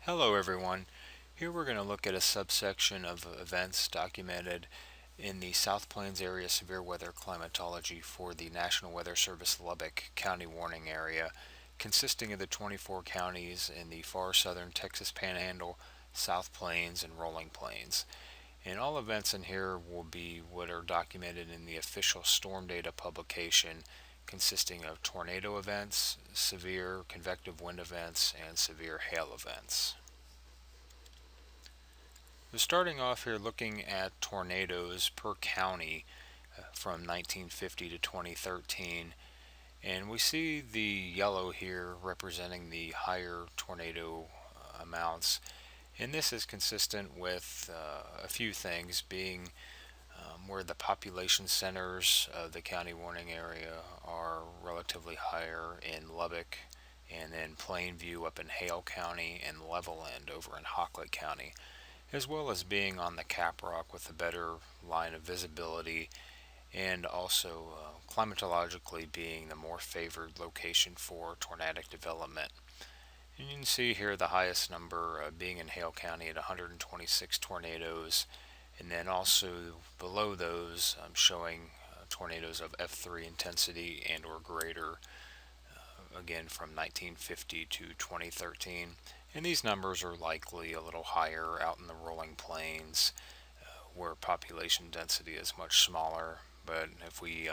Hello everyone. Here we're going to look at a subsection of events documented in the South Plains Area Severe Weather Climatology for the National Weather Service Lubbock County Warning Area, consisting of the 24 counties in the Far Southern Texas Panhandle, South Plains, and Rolling Plains. And all events in here will be what are documented in the official storm data publication, consisting of tornado events, severe convective wind events, and severe hail events. So starting off here looking at tornadoes per county from 1950 to 2013, and we see the yellow here representing the higher tornado amounts, and this is consistent with a few things being where the population centers of the county warning area are relatively higher in Lubbock, and then Plainview up in Hale County, and Levelland over in Hockley County, as well as being on the caprock with a better line of visibility, and also climatologically being the more favored location for tornadic development. And you can see here the highest number being in Hale County at 126 tornadoes, and then also below those showing tornadoes of F3 intensity and or greater, again from 1950 to 2013. And these numbers are likely a little higher out in the rolling plains where population density is much smaller. But if we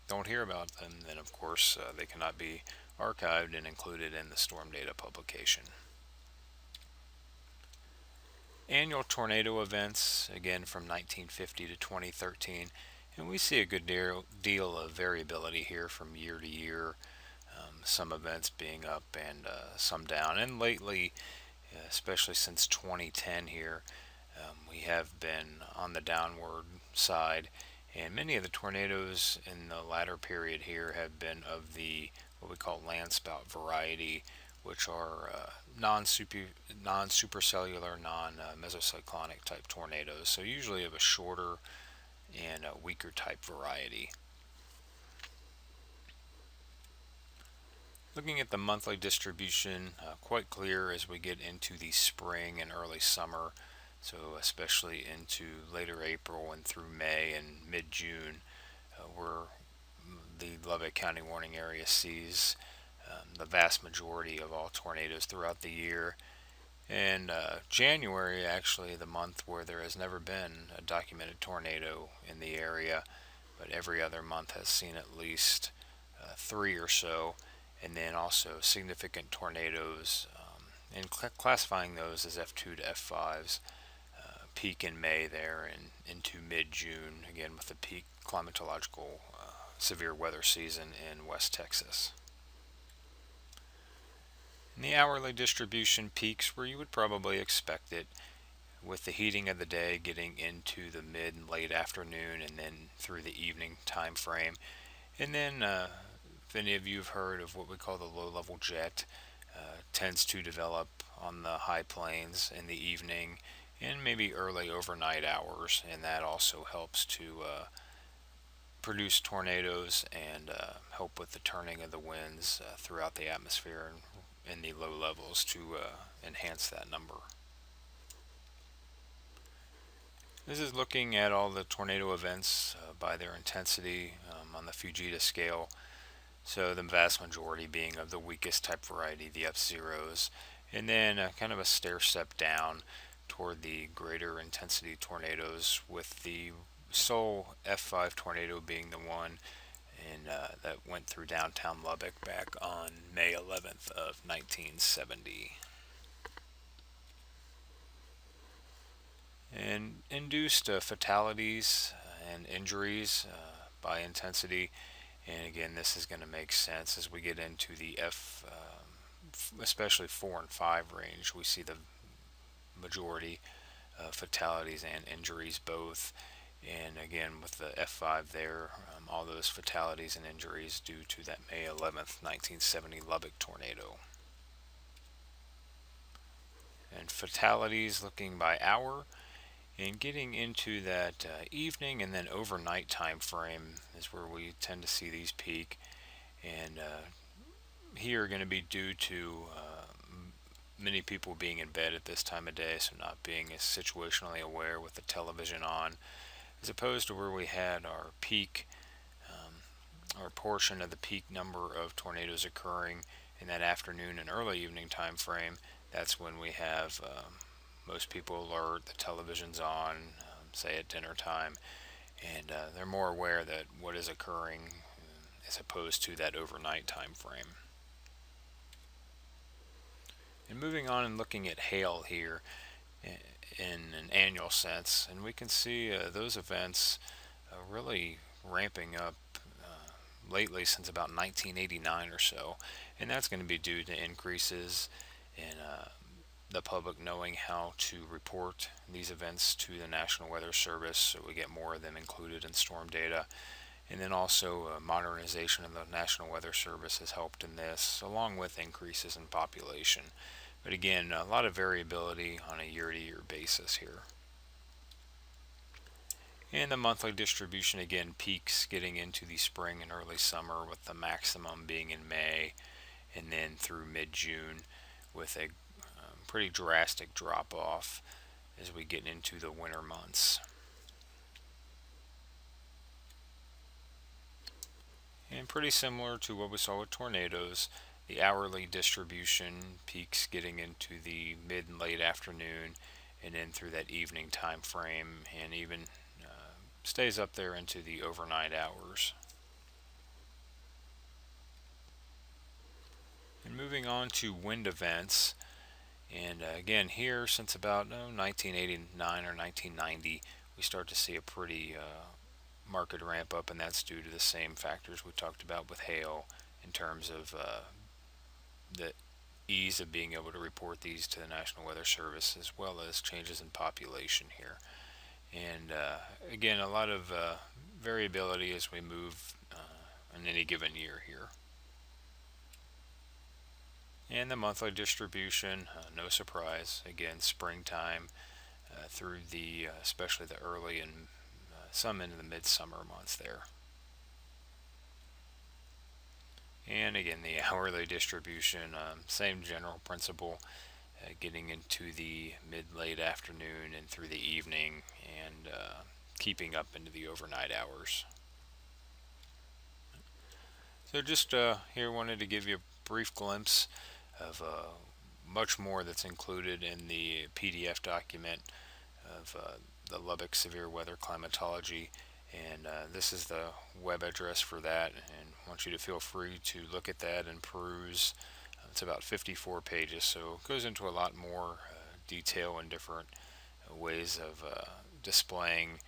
don't hear about them, then of course they cannot be archived and included in the storm data publication. Annual tornado events, again from 1950 to 2013, and we see a good deal of variability here from year to year, some events being up and some down. And lately, especially since 2010 here, we have been on the downward side, and many of the tornadoes in the latter period here have been of the what we call landspout variety, which are non-supercellular, non-mesocyclonic type tornadoes, so usually of a shorter and a weaker type variety. Looking at the monthly distribution, quite clear as we get into the spring and early summer, so especially into later April and through May and mid-June, where the Lubbock County Warning Area sees the vast majority of all tornadoes throughout the year. And January, actually, the month where there has never been a documented tornado in the area, but every other month has seen at least 3 or so, and then also significant tornadoes, and classifying those as F2 to F5s, peak in May there and into mid-June, again with the peak climatological severe weather season in West Texas. And the hourly distribution peaks where you would probably expect it, with the heating of the day getting into the mid and late afternoon and then through the evening time frame. And then if any of you have heard of what we call the low-level jet, tends to develop on the high plains in the evening and maybe early overnight hours, and that also helps to produce tornadoes and help with the turning of the winds throughout the atmosphere and in the low levels to enhance that number. This is looking at all the tornado events by their intensity on the Fujita scale. So the vast majority being of the weakest type variety, the F-zeros, and then kind of a stair step down toward the greater intensity tornadoes, with the sole F5 tornado being the one that went through downtown Lubbock back on May 11th of 1970. And induced fatalities and injuries by intensity. And again, this is going to make sense as we get into the especially 4 and 5 range. We see the majority of fatalities and injuries both. And again, with the F5 there, all those fatalities and injuries due to that May 11th, 1970 Lubbock tornado. And fatalities looking by hour. And getting into that evening and then overnight time frame is where we tend to see these peak. And here are going to be due to many people being in bed at this time of day, so not being as situationally aware with the television on, as opposed to where we had our peak, or portion of the peak number of tornadoes occurring in that afternoon and early evening time frame. That's when we have most people alert, the television's on, say at dinner time, and they're more aware that what is occurring as opposed to that overnight time frame. And moving on and looking at hail here in an annual sense, and we can see those events really ramping up lately since about 1989 or so, and that's going to be due to increases in the public knowing how to report these events to the National Weather Service, so we get more of them included in storm data. And then also modernization of the National Weather Service has helped in this, along with increases in population. But again, a lot of variability on a year-to-year basis here. And the monthly distribution again peaks getting into the spring and early summer, with the maximum being in May and then through mid-June, with a pretty drastic drop off as we get into the winter months. And pretty similar to what we saw with tornadoes, the hourly distribution peaks getting into the mid and late afternoon and then through that evening time frame, and even stays up there into the overnight hours. And moving on to wind events, and again here since about 1989 or 1990, we start to see a pretty market ramp up, and that's due to the same factors we talked about with hail in terms of the ease of being able to report these to the National Weather Service, as well as changes in population here. And again, a lot of variability as we move in any given year here. And the monthly distribution, no surprise, again springtime through the especially the early and some into the midsummer months there. And again, the hourly distribution, same general principle, getting into the mid-late afternoon and through the evening, and keeping up into the overnight hours. So just here wanted to give you a brief glimpse of much more that's included in the PDF document of the Lubbock Severe Weather Climatology, and this is the web address for that, and I want you to feel free to look at that and peruse. It's about 54 pages, so it goes into a lot more detail and different ways of displaying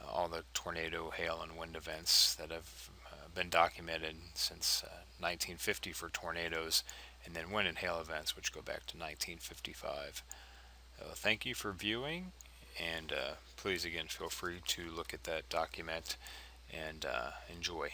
all the tornado, hail, and wind events that have been documented since 1950 for tornadoes, and then wind and hail events which go back to 1955. Thank you for viewing, and please again feel free to look at that document and enjoy.